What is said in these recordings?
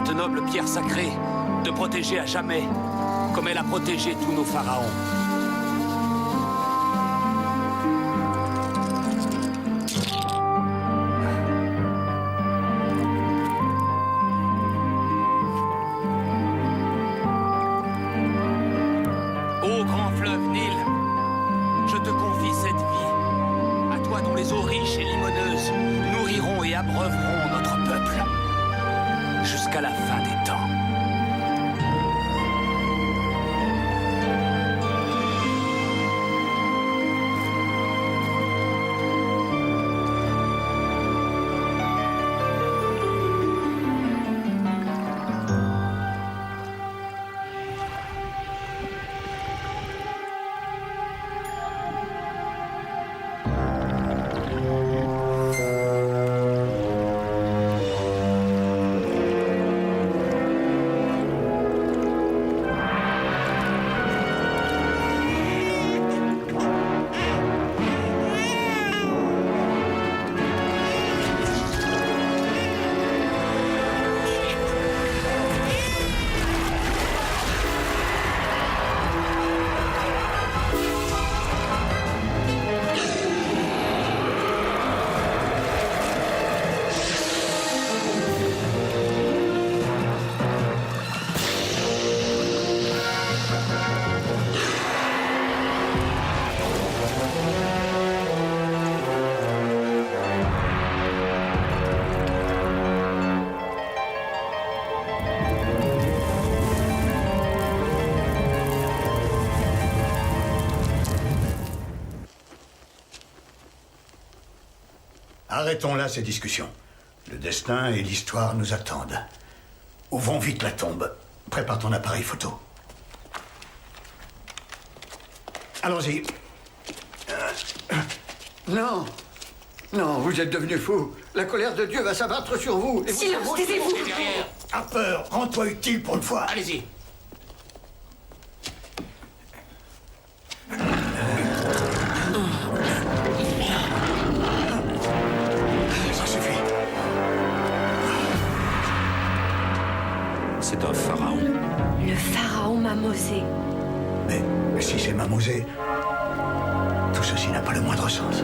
cette noble pierre sacrée, de protéger à jamais, comme elle a protégé tous nos pharaons. Ô grand fleuve Nil, je te confie cette vie. À toi dont les eaux riches et limoneuses nourriront et abreuveront notre peuple. Jusqu'à la fin des temps. Arrêtons là ces discussions. Le destin et l'histoire nous attendent. Ouvrons vite la tombe. Prépare ton appareil photo. Allons-y. Non. Non, vous êtes devenu fou. La colère de Dieu va s'abattre sur vous. Et Silence, vous... taisez-vous. À peur, rends-toi utile pour une fois. Allez-y. Ça suffit. C'est un pharaon. Le pharaon Mamosé. Mais si c'est Mamosé, tout ceci n'a pas le moindre sens.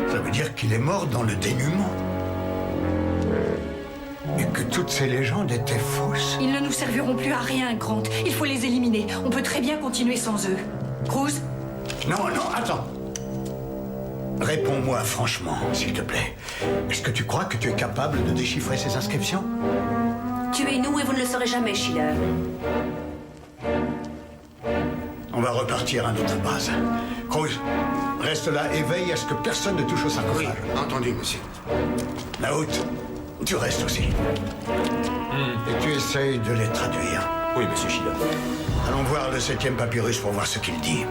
Ça veut dire qu'il est mort dans le dénuement. Et que toutes ces légendes étaient fausses. Ils ne nous serviront plus à rien, Grant. Il faut les éliminer. On peut très bien continuer sans eux. Cruz? Non, attends. Réponds-moi franchement, s'il te plaît. Est-ce que tu crois que tu es capable de déchiffrer ces inscriptions? Tuez-nous et vous ne le saurez jamais, Schiller. On va repartir à notre base. Cruz, reste là et veille à ce que personne ne touche au sarcophage. Oui, entendu, monsieur. Naout, tu restes aussi. Et tu essayes de les traduire. Oui, monsieur Schiller. Allons voir le 7e papyrus pour voir ce qu'il dit.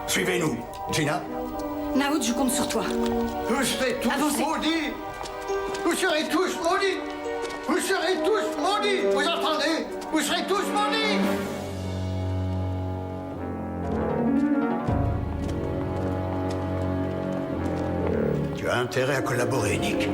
Suivez-nous. Gina? Naout, je compte sur toi. Vous serez tous Avancez. maudits. Vous serez tous maudits. Vous serez tous maudits. Vous entendez? Vous serez tous maudits. Tu as intérêt à collaborer, Nick.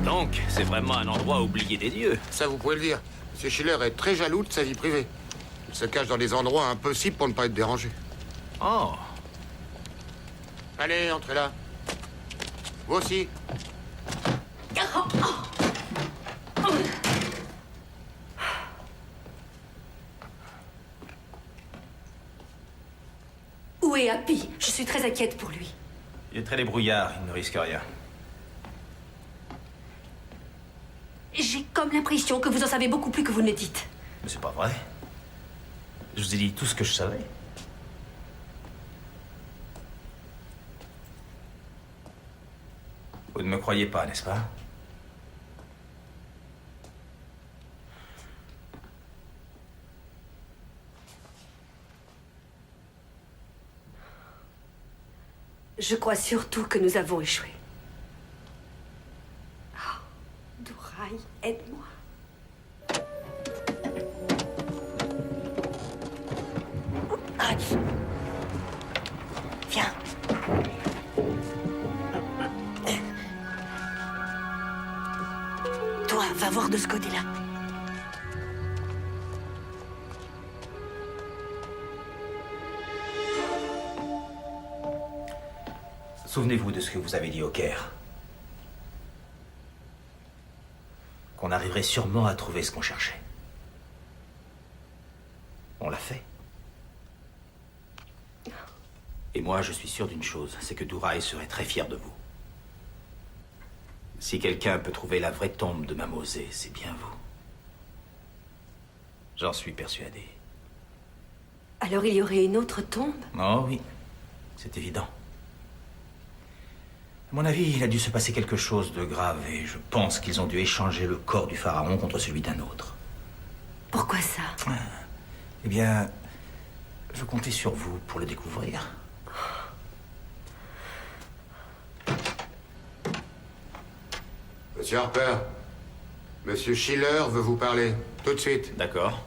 Donc, c'est vraiment un endroit oublié des dieux. Ça, vous pouvez le dire. M. Schiller est très jaloux de sa vie privée. Il se cache dans des endroits impossibles pour ne pas être dérangé. Oh. Allez, entrez là. Vous aussi. Où est Happy? Je suis très inquiète pour lui. Il est très débrouillard, il ne risque rien. J'ai comme l'impression que vous en savez beaucoup plus que vous ne le dites. Mais c'est pas vrai. Je vous ai dit tout ce que je savais. Vous ne me croyez pas, n'est-ce pas? Je crois surtout que nous avons échoué. Oh, Douraï, aide-moi. Aïe. Viens. Toi, va voir de ce côté-là. Souvenez-vous de ce que vous avez dit au Caire. Qu'on arriverait sûrement à trouver ce qu'on cherchait. On l'a fait. Et moi, je suis sûr d'une chose, c'est que Douraï serait très fier de vous. Si quelqu'un peut trouver la vraie tombe de Mamosé, c'est bien vous. J'en suis persuadé. Alors il y aurait une autre tombe? Oh oui, c'est évident. À mon avis, il a dû se passer quelque chose de grave et je pense qu'ils ont dû échanger le corps du pharaon contre celui d'un autre. Pourquoi ça? Eh bien, je comptais sur vous pour le découvrir. Monsieur Harper, Monsieur Schiller veut vous parler. Tout de suite. D'accord.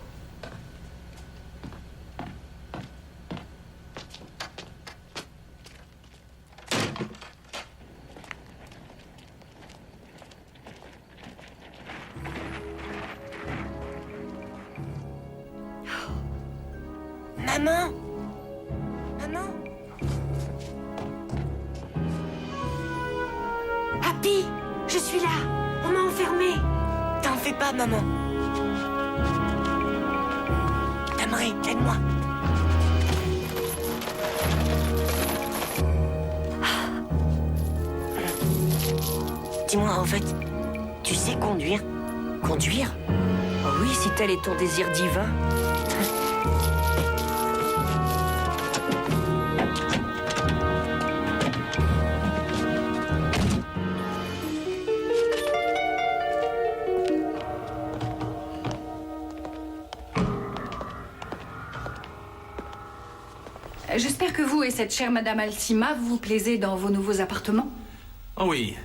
Maman? Maman? Happy, je suis là. On m'a enfermé. T'en fais pas, maman. Tamré, aide-moi. Dis-moi, en fait, tu sais conduire? Conduire? Oh oui, si tel est ton désir divin. J'espère que vous et cette chère Madame Altima vous plaisez dans vos nouveaux appartements. Oh oui,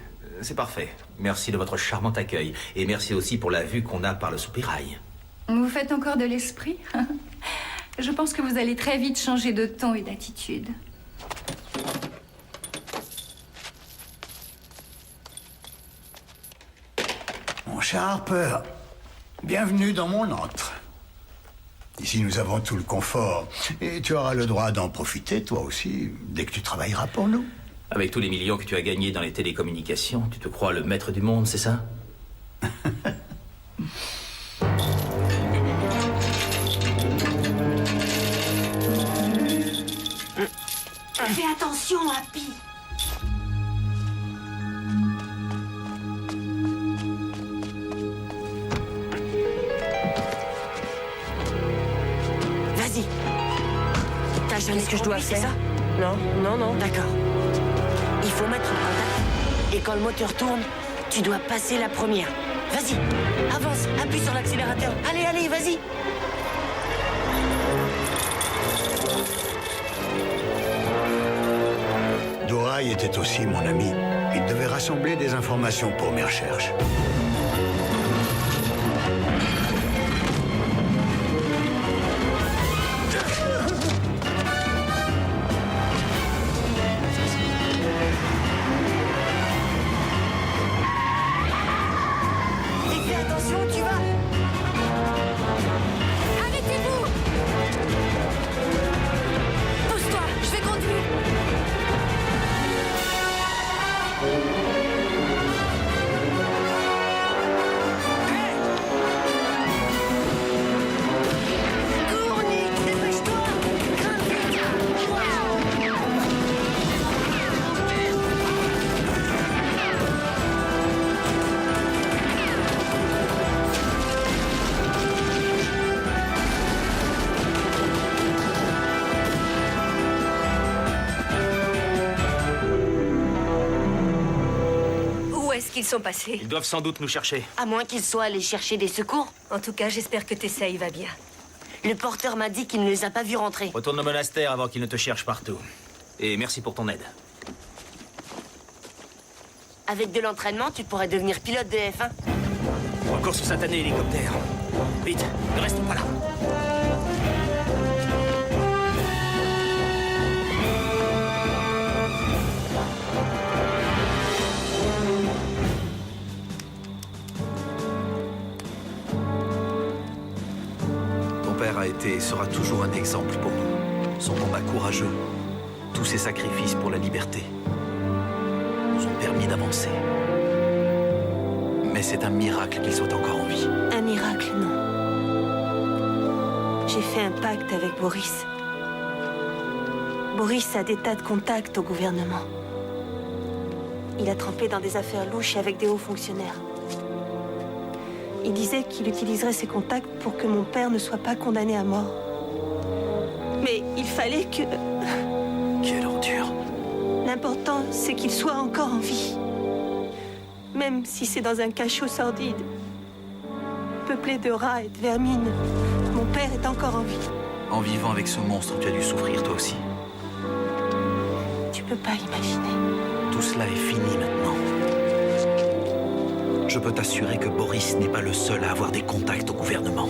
c'est parfait. Merci de votre charmant accueil. Et merci aussi pour la vue qu'on a par le soupirail. Vous faites encore de l'esprit? Je pense que vous allez très vite changer de ton et d'attitude. Mon cher Harper, bienvenue dans mon antre. Ici, nous avons tout le confort. Et tu auras le droit d'en profiter, toi aussi, dès que tu travailleras pour nous. Avec tous les millions que tu as gagnés dans les télécommunications, tu te crois le maître du monde, c'est ça? Fais attention, Happy. Vas-y. T'as jamais ce que je dois faire? Ça? Non, non, non. D'accord. Il faut mettre en contact. Et quand le moteur tourne, tu dois passer la première. Vas-y, avance, appuie sur l'accélérateur. Allez, allez, vas-y. Douraï était aussi mon ami. Il devait rassembler des informations pour mes recherches. Et fais attention, tu vas. Arrêtez-vous. Pousse-toi, je vais conduire. qu'ils sont passés? Ils doivent sans doute nous chercher. À moins qu'ils soient allés chercher des secours. En tout cas, j'espère que Tessa y va bien. Le porteur m'a dit qu'il ne les a pas vus rentrer. Retourne au monastère avant qu'ils ne te cherchent partout. Et merci pour ton aide. Avec de l'entraînement, tu pourrais devenir pilote de F1. Encore ce satané hélicoptère. Vite, ne reste pas là. Ton père a été et sera toujours un exemple pour nous. Son combat courageux, tous ses sacrifices pour la liberté, nous ont permis d'avancer. Mais c'est un miracle qu'il soit encore en vie. Un miracle, non. J'ai fait un pacte avec Boris. Boris a des tas de contacts au gouvernement. Il a trempé dans des affaires louches avec des hauts fonctionnaires. Il disait qu'il utiliserait ses contacts pour que mon père ne soit pas condamné à mort. Mais il fallait que... Quelle ordure. L'important, c'est qu'il soit encore en vie. Même si c'est dans un cachot sordide, peuplé de rats et de vermine, mon père est encore en vie. En vivant avec ce monstre, tu as dû souffrir toi aussi. Tu peux pas imaginer. Tout cela est fini maintenant. Je peux t'assurer que Boris n'est pas le seul à avoir des contacts au gouvernement.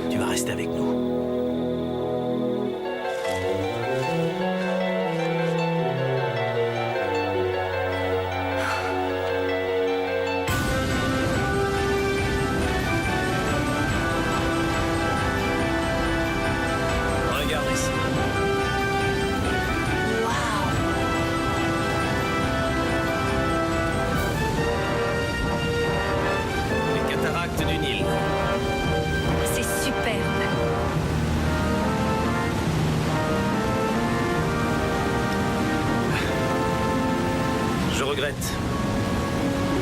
Tu vas rester avec nous. Regarde ici. Les cataractes du Nil. C'est superbe. Je regrette.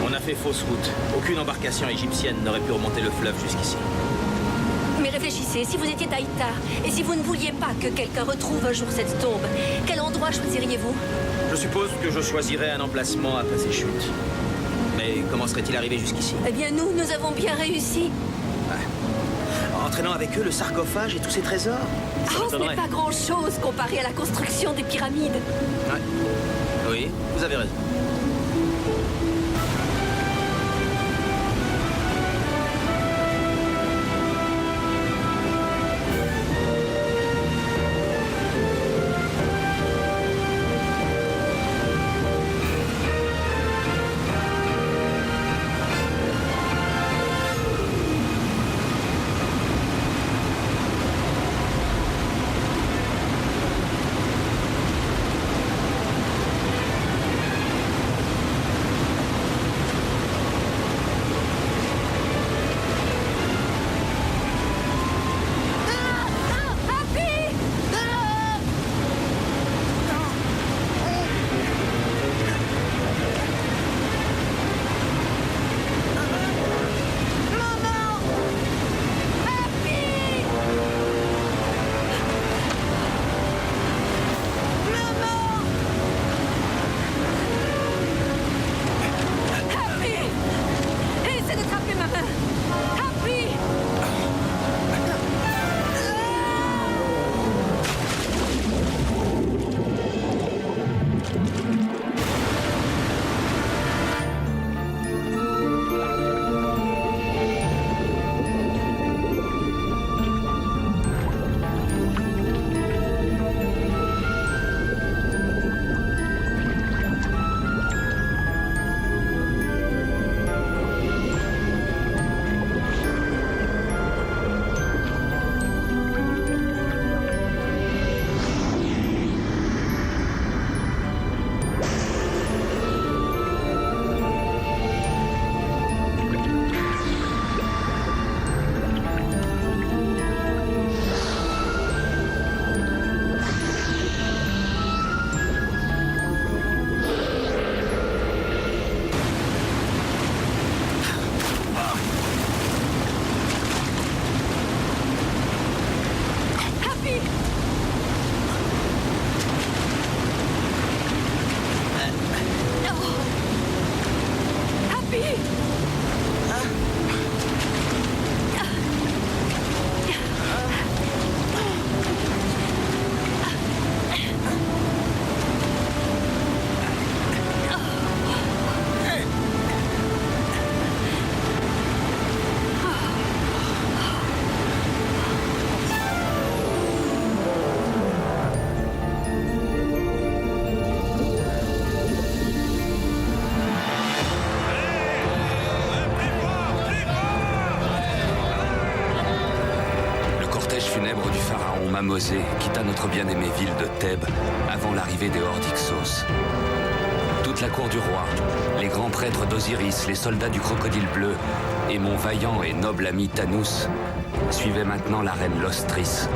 On a fait fausse route. Aucune embarcation égyptienne n'aurait pu remonter le fleuve jusqu'ici. Mais réfléchissez, si vous étiez Taïta, et si vous ne vouliez pas que quelqu'un retrouve un jour cette tombe, quel endroit choisiriez-vous? Je suppose que je choisirais un emplacement après ces chutes. Mais comment serait-il arrivé jusqu'ici? Eh bien, nous avons bien réussi. En entraînant avec eux le sarcophage et tous ces trésors? Ça Oh, ce n'est m'étonnerait. pas grand-chose comparé à la construction des pyramides. Ouais. Oui, vous avez raison. ténèbres du pharaon Mamosé quitta notre bien-aimée ville de Thèbes avant l'arrivée des hordes Ixos. Toute la cour du roi, les grands prêtres d'Osiris, les soldats du crocodile bleu et mon vaillant et noble ami Tanous suivaient maintenant la reine Lostris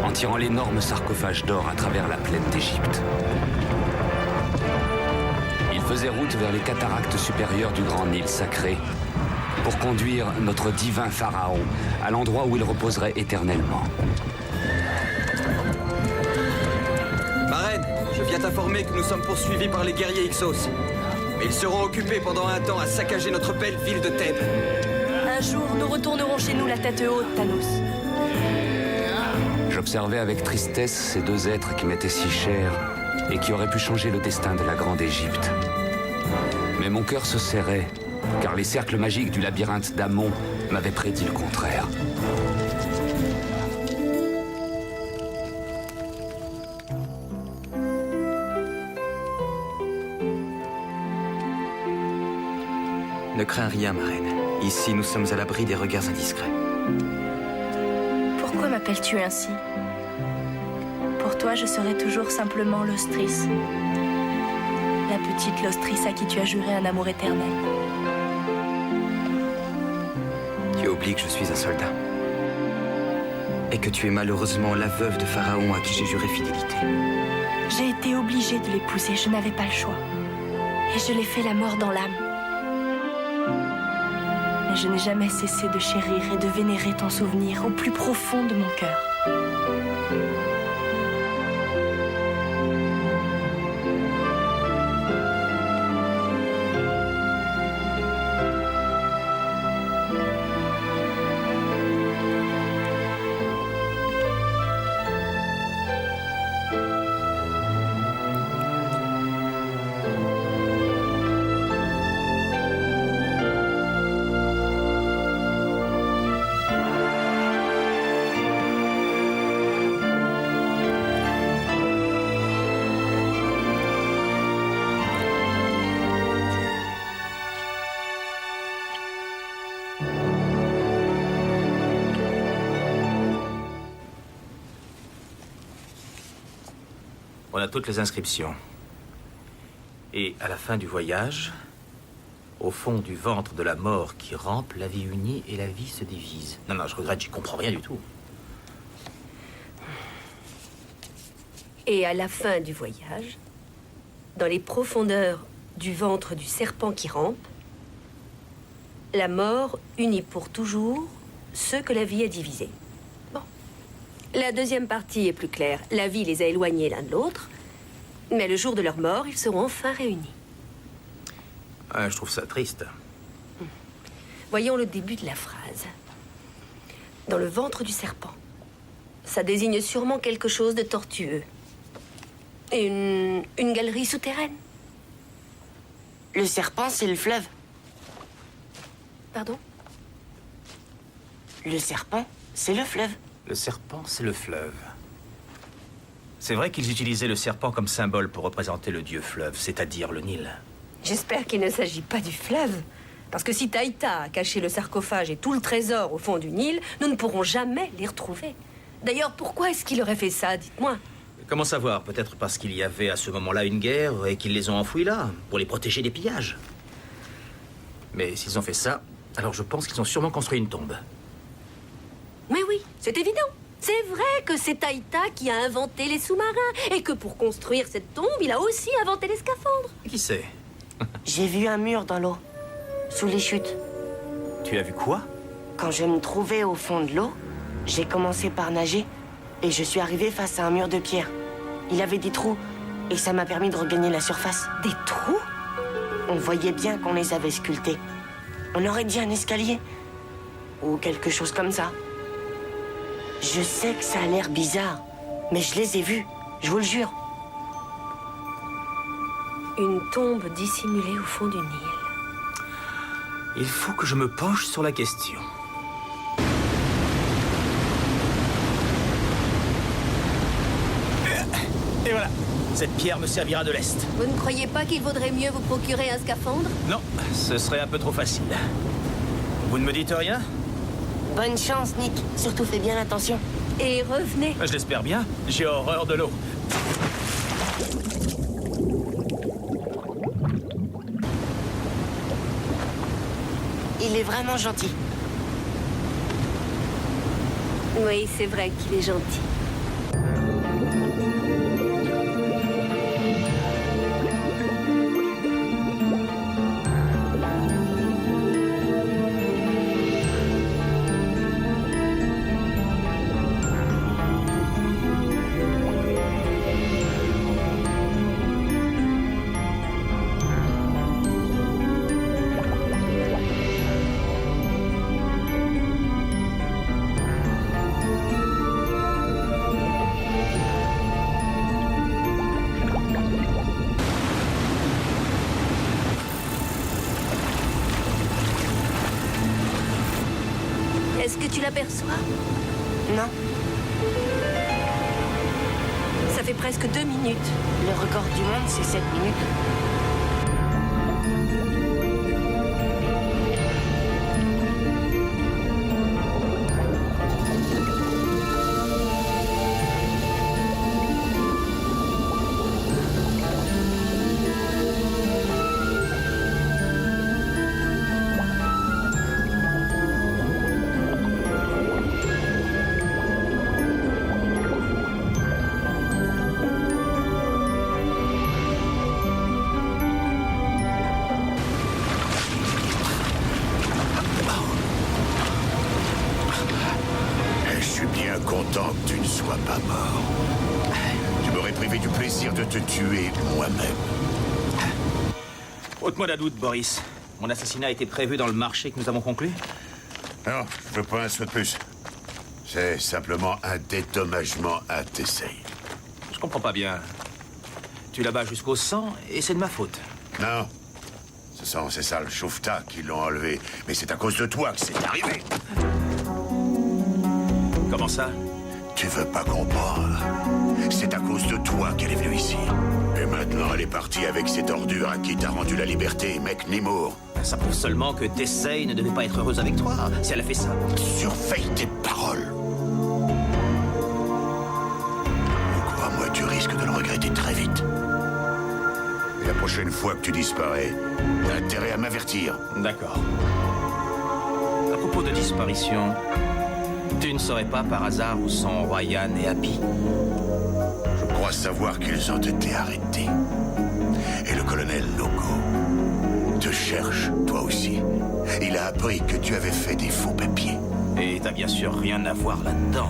en tirant l'énorme sarcophage d'or à travers la plaine d'Égypte. Ils faisaient route vers les cataractes supérieures du grand Nil sacré pour conduire notre divin pharaon à l'endroit où il reposerait éternellement. Ma reine, je viens t'informer que nous sommes poursuivis par les guerriers Ixos. Mais ils seront occupés pendant un temps à saccager notre belle ville de Thèbes. Un jour, nous retournerons chez nous la tête haute, Thanos. J'observais avec tristesse ces deux êtres qui m'étaient si chers et qui auraient pu changer le destin de la grande Égypte. Mais mon cœur se serrait, car les cercles magiques du labyrinthe d'Amon m'avaient prédit le contraire. Ne crains rien, ma reine. Ici, nous sommes à l'abri des regards indiscrets. Pourquoi m'appelles-tu ainsi? Pour toi, je serai toujours simplement Lostris. La petite Lostris à qui tu as juré un amour éternel. Tu oublies que je suis un soldat. Et que tu es malheureusement la veuve de Pharaon à qui j'ai juré fidélité. J'ai été obligée de l'épouser, je n'avais pas le choix. Et je l'ai fait la mort dans l'âme. Mais je n'ai jamais cessé de chérir et de vénérer ton souvenir au plus profond de mon cœur. On a toutes les inscriptions. Et à la fin du voyage, au fond du ventre de la mort qui rampe, la vie unie et la vie se divise. Non, je regrette, j'y comprends rien du tout. Et à la fin du voyage, dans les profondeurs du ventre du serpent qui rampe, la mort unit pour toujours ceux que la vie a divisés. Bon. La deuxième partie est plus claire. La vie les a éloignés l'un de l'autre, mais le jour de leur mort, ils seront enfin réunis. Je trouve ça triste. Voyons le début de la phrase. Dans le ventre du serpent. Ça désigne sûrement quelque chose de tortueux. Une galerie souterraine. Le serpent, c'est le fleuve. Pardon? Le serpent, c'est le fleuve. Le serpent, c'est le fleuve. C'est vrai qu'ils utilisaient le serpent comme symbole pour représenter le dieu fleuve, c'est-à-dire le Nil. J'espère qu'il ne s'agit pas du fleuve. Parce que si Taïta a caché le sarcophage et tout le trésor au fond du Nil, nous ne pourrons jamais les retrouver. D'ailleurs, pourquoi est-ce qu'il aurait fait ça, dites-moi? Comment savoir? Peut-être parce qu'il y avait à ce moment-là une guerre et qu'ils les ont enfouis là, pour les protéger des pillages. Mais s'ils ont fait ça, alors je pense qu'ils ont sûrement construit une tombe. Mais oui, c'est évident. C'est vrai que c'est Taïta qui a inventé les sous-marins et que pour construire cette tombe, il a aussi inventé les scaphandres. Qui sait? J'ai vu un mur dans l'eau, sous les chutes. Tu as vu quoi? Quand je me trouvais au fond de l'eau, j'ai commencé par nager et je suis arrivé face à un mur de pierre. Il avait des trous et ça m'a permis de regagner la surface. Des trous? On voyait bien qu'on les avait sculptés. On aurait dit un escalier ou quelque chose comme ça. Je sais que ça a l'air bizarre, mais je les ai vus, je vous le jure. Une tombe dissimulée au fond du Nil. Il faut que je me penche sur la question. Et voilà, cette pierre me servira de lest. Vous ne croyez pas qu'il vaudrait mieux vous procurer un scaphandre? Non, ce serait un peu trop facile. Vous ne me dites rien? Bonne chance, Nick. Surtout fais bien attention. Et revenez. Je l'espère bien. J'ai horreur de l'eau. Il est vraiment gentil. Oui, c'est vrai qu'il est gentil. Est-ce que tu l'aperçois? Non. Ça fait presque 2 minutes. Le record du monde, c'est 7 minutes. Content que tu ne sois pas mort. Tu m'aurais privé du plaisir de te tuer moi-même. Ôte-moi la doute, Boris. Mon assassinat a été prévu dans le marché que nous avons conclu? Non, je veux pas un sou de plus. C'est simplement un dédommagement à t'essayer. Je comprends pas bien. Tu la bats jusqu'au sang et c'est de ma faute. Non. Ce sont ces sales chauvetas qui l'ont enlevé. Mais c'est à cause de toi que c'est arrivé. Comment ça? Tu veux pas comprendre. C'est à cause de toi qu'elle est venue ici. Et maintenant, elle est partie avec cette ordure à qui t'as rendu la liberté, mec Nemours. Ça prouve seulement que Tessay ne devait pas être heureuse avec toi, si elle a fait ça. Surveille tes paroles. Crois-moi, tu risques de le regretter très vite. Et la prochaine fois que tu disparais, t'as intérêt à m'avertir. D'accord. À propos de disparition... Tu ne saurais pas par hasard où sont Ryan et Happy? Je crois savoir qu'ils ont été arrêtés. Et le colonel Loco te cherche, toi aussi. Il a appris que tu avais fait des faux papiers. Et t'as bien sûr rien à voir là-dedans.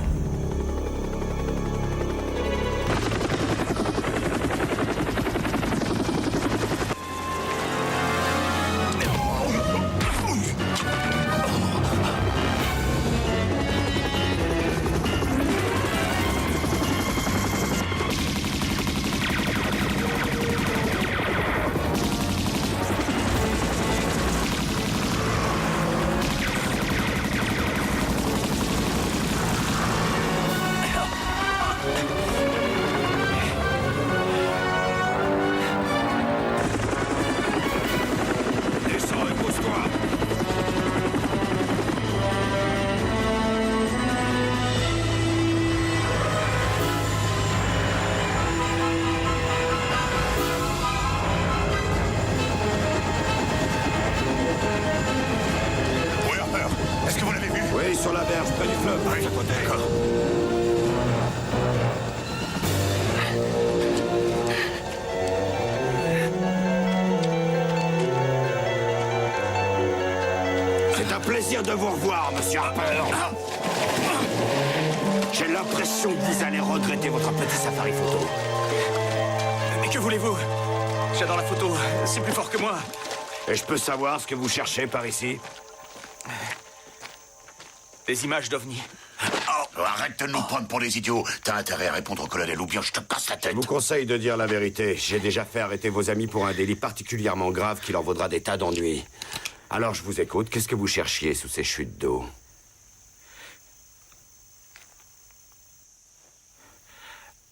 Sur la berge, près du fleuve. Oui, à côté. D'accord. C'est un plaisir de vous revoir, monsieur Harper. J'ai l'impression que vous allez regretter votre petit safari photo. Mais que voulez-vous? J'adore la photo. C'est plus fort que moi. Et je peux savoir ce que vous cherchez par ici? Des images d'OVNI. Oh, arrête de nous prendre pour des idiots. T'as intérêt à répondre au colonel ou bien je te casse la tête. Je vous conseille de dire la vérité. J'ai déjà fait arrêter vos amis pour un délit particulièrement grave qui leur vaudra des tas d'ennuis. Alors je vous écoute. Qu'est-ce que vous cherchiez sous ces chutes d'eau?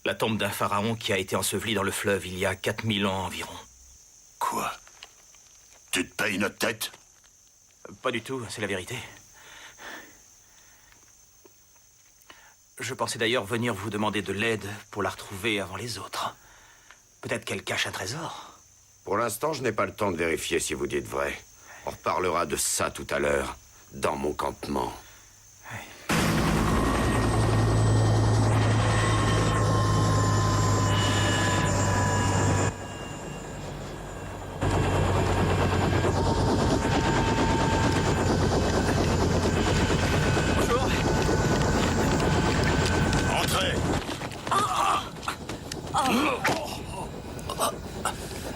La tombe d'un pharaon qui a été enseveli dans le fleuve il y a 4000 ans environ. Quoi? Tu te payes notre tête? Pas du tout, c'est la vérité. Je pensais d'ailleurs venir vous demander de l'aide pour la retrouver avant les autres. Peut-être qu'elle cache un trésor. Pour l'instant, je n'ai pas le temps de vérifier si vous dites vrai. On reparlera de ça tout à l'heure, dans mon campement.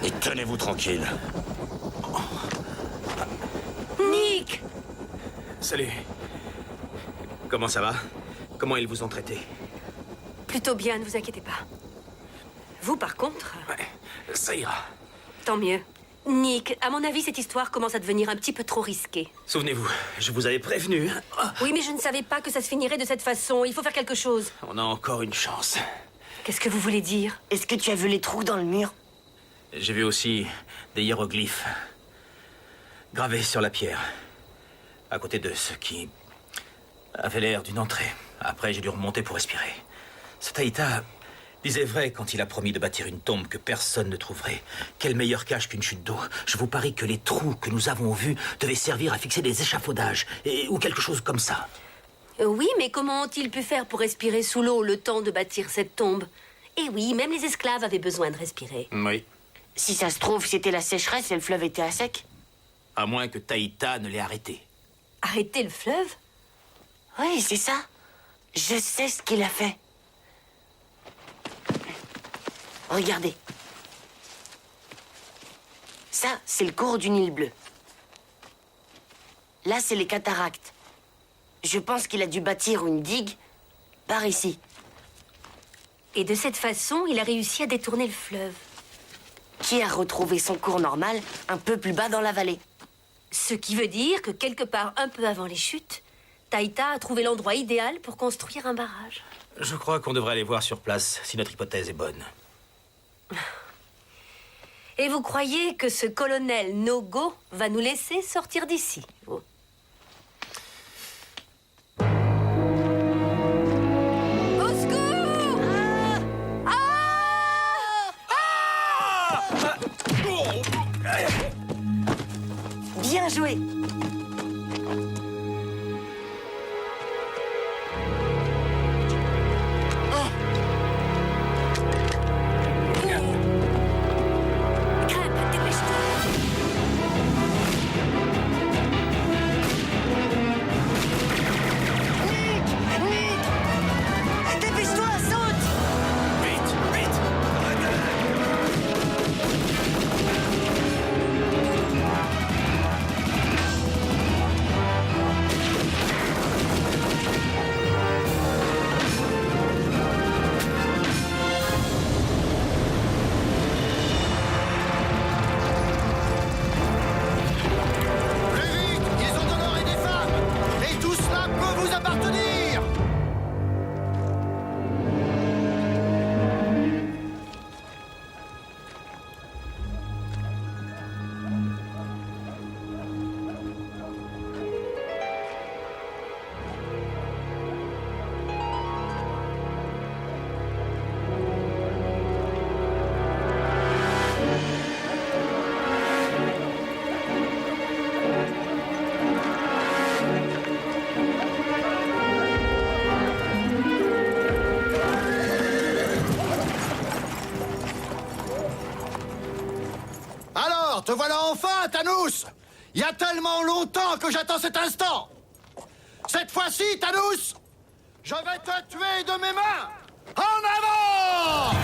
Et tenez-vous tranquille. Nick! Salut. Comment ça va? Comment ils vous ont traité? Plutôt bien, ne vous inquiétez pas. Vous, par contre... Ouais, ça ira. Tant mieux. Nick, à mon avis, cette histoire commence à devenir un petit peu trop risquée. Souvenez-vous, je vous avais prévenu. Oui, mais je ne savais pas que ça se finirait de cette façon. Il faut faire quelque chose. On a encore une chance. Qu'est-ce que vous voulez dire? Est-ce que tu as vu les trous dans le mur? J'ai vu aussi des hiéroglyphes gravés sur la pierre, à côté de ce qui avait l'air d'une entrée. Après, j'ai dû remonter pour respirer. Ce Taïta disait vrai quand il a promis de bâtir une tombe que personne ne trouverait. Quelle meilleure cache qu'une chute d'eau? Je vous parie que les trous que nous avons vus devaient servir à fixer des échafaudages, ou quelque chose comme ça. Oui, mais comment ont-ils pu faire pour respirer sous l'eau le temps de bâtir cette tombe? Eh oui, même les esclaves avaient besoin de respirer. Oui. Si ça se trouve, c'était la sécheresse et le fleuve était à sec. À moins que Taïta ne l'ait arrêté. Arrêter le fleuve? Oui, c'est ça. Je sais ce qu'il a fait. Regardez. Ça, c'est le cours du Nil bleu. Là, c'est les cataractes. Je pense qu'il a dû bâtir une digue par ici. Et de cette façon, il a réussi à détourner le fleuve. Qui a retrouvé son cours normal un peu plus bas dans la vallée. Ce qui veut dire que quelque part un peu avant les chutes, Taïta a trouvé l'endroit idéal pour construire un barrage. Je crois qu'on devrait aller voir sur place si notre hypothèse est bonne. Et vous croyez que ce colonel No-Go va nous laisser sortir d'ici? Bien joué! Te voilà enfin, Thanos! Il y a tellement longtemps que j'attends cet instant! Cette fois-ci, Thanos, je vais te tuer de mes mains! En avant!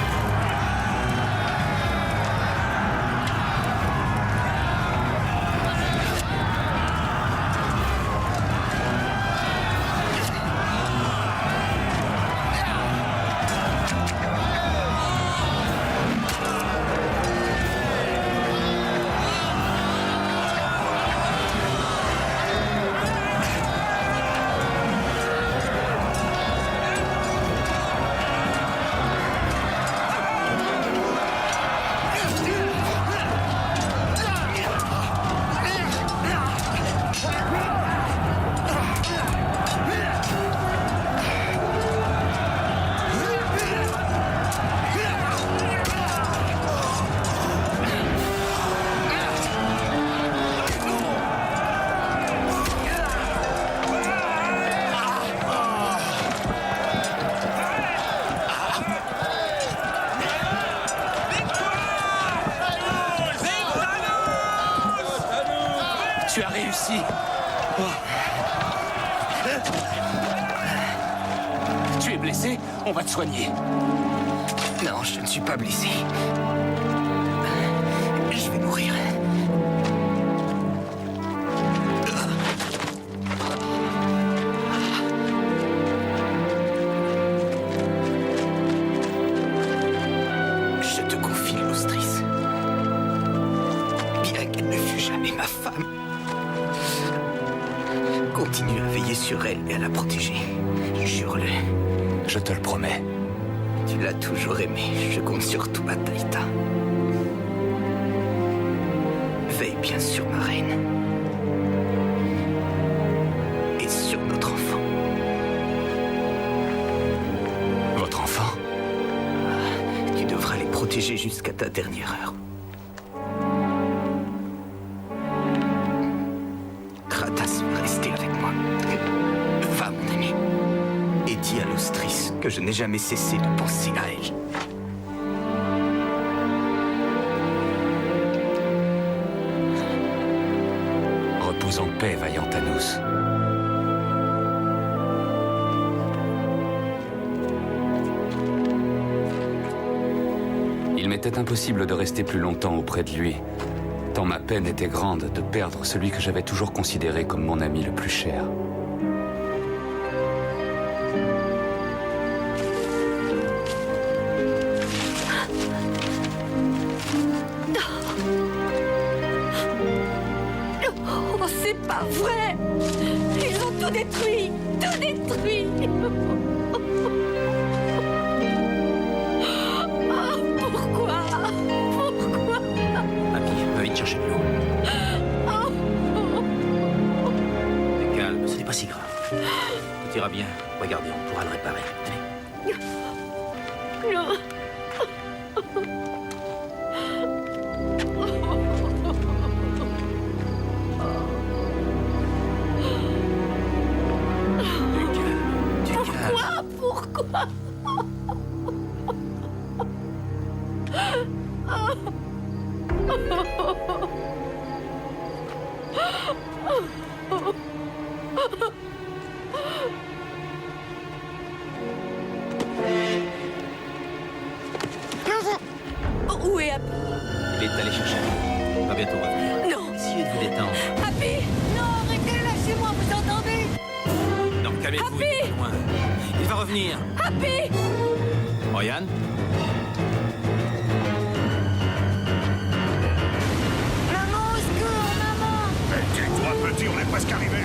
Tu as réussi. Tu es blessé? On va te soigner. Non, je ne suis pas blessé. Je vais mourir. Je te confie l'Ostris. Bien qu'elle ne fût jamais ma femme, continue à veiller sur elle et à la protéger. Jure-le. Je te le promets. Tu l'as toujours aimé. Je compte sur toi, Taïta. Veille bien sur ma reine. Et sur notre enfant. Votre enfant? Tu devras les protéger jusqu'à ta dernière heure. Kratas va rester avec moi. Va, mon ami. Et dis à l'Ostris que je n'ai jamais cessé de penser à elle. Repose en paix, vaillant Thanos. Il m'était impossible de rester plus longtemps auprès de lui, tant ma peine était grande de perdre celui que j'avais toujours considéré comme mon ami le plus cher. Oh, c'est pas vrai! Ils ont tout détruit! Tout détruit! Oh, pourquoi? Pourquoi? Happy, va vite chercher de l'eau. Mais calme, ce n'est pas si grave. Tout ira bien. Regardez, on pourra le réparer. Allez. Non. Pourquoi? Où est Happy? Il est allé chercher l'eau. Il va bientôt revenir. Non. Essayez de vous détendre. Happy! Non, arrêtez, lâchez-moi, vous entendez? Non, calmez-vous, il est loin. Il va revenir. Happy! Oriane? Maman, au secours, maman! Mais tais-toi, petit, on est presque arrivé.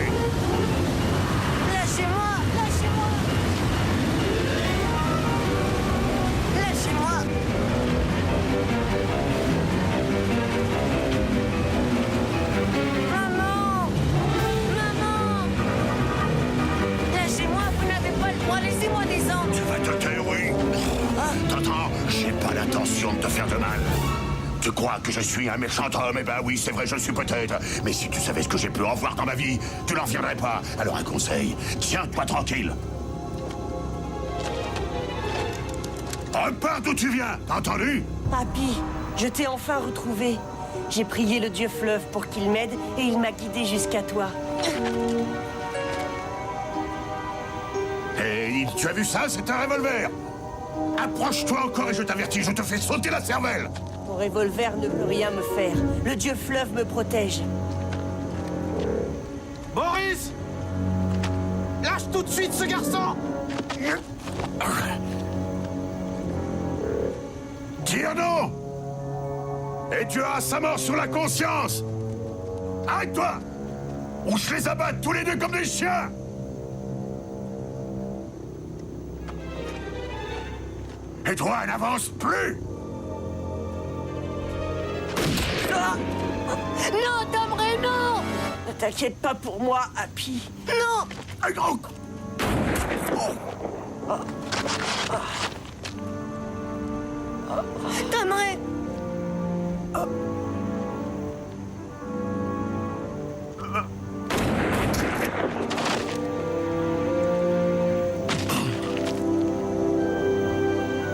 Lâchez-moi! Lâchez-moi! Lâchez-moi! Maman! Maman! Lâchez-moi, vous n'avez pas le droit, laissez-moi descendre! Tu vas te taire, oui. T'entends? J'ai pas l'intention de te faire de mal. Tu crois que je suis un méchant homme? Eh ben oui, c'est vrai, je le suis peut-être. Mais si tu savais ce que j'ai pu en voir dans ma vie, tu n'en viendrais pas. Alors un conseil, tiens-toi tranquille. Repars d'où tu viens, t'as entendu? Happy, je t'ai enfin retrouvé. J'ai prié le dieu fleuve pour qu'il m'aide et il m'a guidé jusqu'à toi. Et tu as vu ça? C'est un revolver. Approche-toi encore et je t'avertis, je te fais sauter la cervelle. Ton revolver ne peut rien me faire. Le dieu fleuve me protège. Boris! Lâche tout de suite ce garçon! Dire non! Et tu as sa mort sur la conscience! Arrête-toi! Ou je les abatte tous les deux comme des chiens! Et toi, n'avance plus! Ah! Non, Tamré, non! Ne t'inquiète pas pour moi, Happy. Non! Tamré!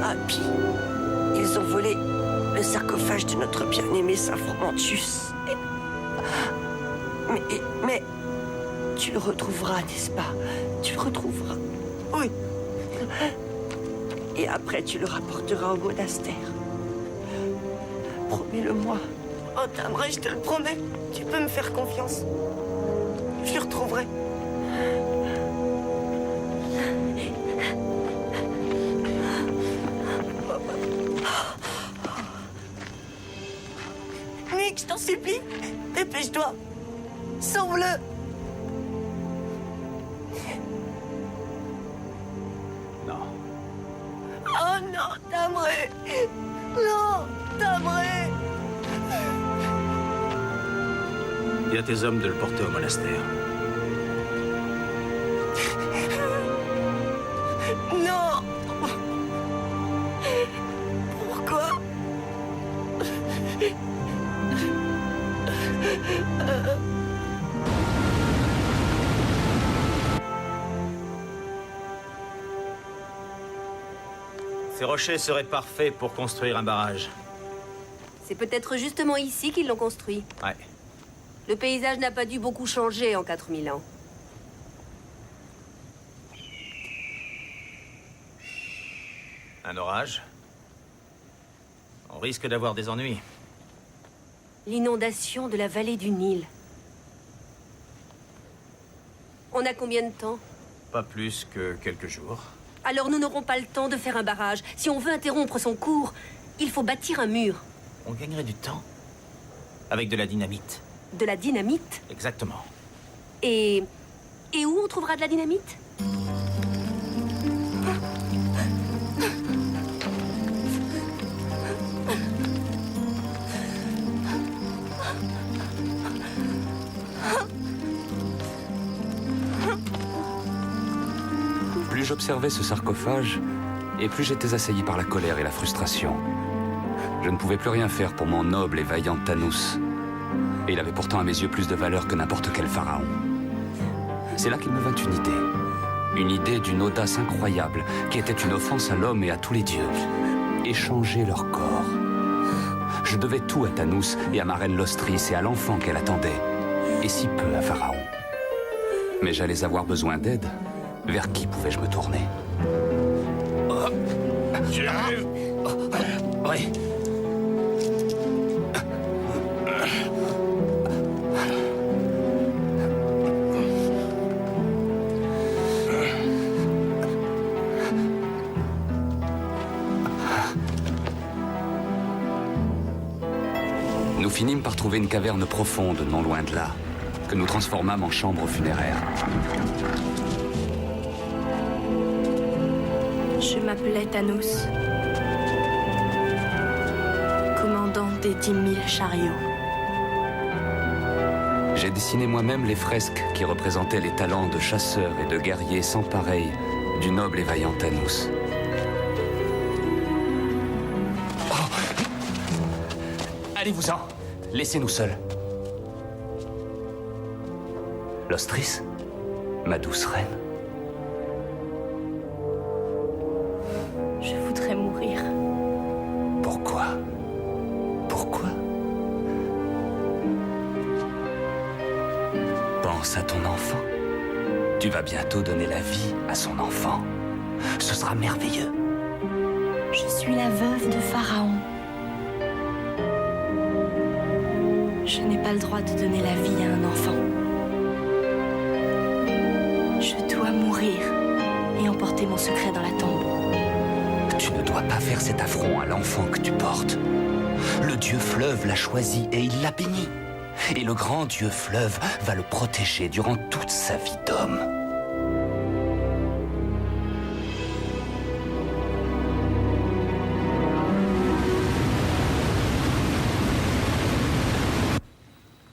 Happy, ils ont volé le sarcophage de notre bien-aimé Saint Fromantius. Mais... Tu le retrouveras, n'est-ce pas? Tu le retrouveras. Oui. Et après, tu le rapporteras au monastère. Promets-le-moi. Oh, Tamray, je te le promets. Tu peux me faire confiance. Je le retrouverai. Nick, je t'en supplie. Dépêche-toi. Sauve-le. Non. Oh non, Tamray. Non, Tamray. Dis à tes hommes de le porter au monastère. Non. Pourquoi? Ces rochers seraient parfaits pour construire un barrage. C'est peut-être justement ici qu'ils l'ont construit. Ouais. Le paysage n'a pas dû beaucoup changer en 4000 ans. Un orage. On risque d'avoir des ennuis. L'inondation de la vallée du Nil. On a combien de temps? Pas plus que quelques jours. Alors nous n'aurons pas le temps de faire un barrage. Si on veut interrompre son cours, il faut bâtir un mur. On gagnerait du temps. Avec de la dynamite. De la dynamite? Exactement. Et où on trouvera de la dynamite? Plus j'observais ce sarcophage, et plus j'étais assailli par la colère et la frustration. Je ne pouvais plus rien faire pour mon noble et vaillant Thanos. Et il avait pourtant à mes yeux plus de valeur que n'importe quel pharaon. C'est là qu'il me vint une idée. Une idée d'une audace incroyable, qui était une offense à l'homme et à tous les dieux. Échanger leur corps. Je devais tout à Thanos et à ma reine Lostris et à l'enfant qu'elle attendait. Et si peu à Pharaon. Mais j'allais avoir besoin d'aide. Vers qui pouvais-je me tourner? J'y arrive. Oui. Nous finîmes par trouver une caverne profonde, non loin de là, que nous transformâmes en chambre funéraire. Je m'appelais Thanos, commandant des 10 000 chariots. J'ai dessiné moi-même les fresques qui représentaient les talents de chasseur et de guerrier sans pareil du noble et vaillant Thanos. Allez-vous-en. Laissez-nous seuls. Lostris, ma douce reine. Je voudrais mourir. Pourquoi? Pourquoi? Pense à ton enfant. Tu vas bientôt donner la vie à son enfant. Ce sera merveilleux. Je suis la veuve de Pharaon. Je n'ai pas le droit de donner la vie à un enfant. Je dois mourir et emporter mon secret dans la tombe. Tu ne dois pas faire cet affront à l'enfant que tu portes. Le dieu fleuve l'a choisi et il l'a béni. Et le grand dieu fleuve va le protéger durant toute sa vie d'homme.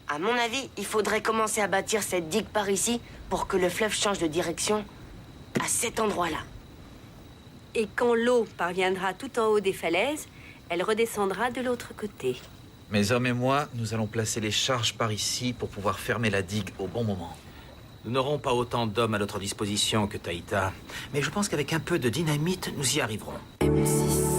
À mon avis, il faudrait commencer à bâtir cette digue par ici pour que le fleuve change de direction à cet endroit-là. Et quand l'eau parviendra tout en haut des falaises, elle redescendra de l'autre côté. Mes hommes et moi, nous allons placer les charges par ici pour pouvoir fermer la digue au bon moment. Nous n'aurons pas autant d'hommes à notre disposition que Taïta, mais je pense qu'avec un peu de dynamite, nous y arriverons. M6.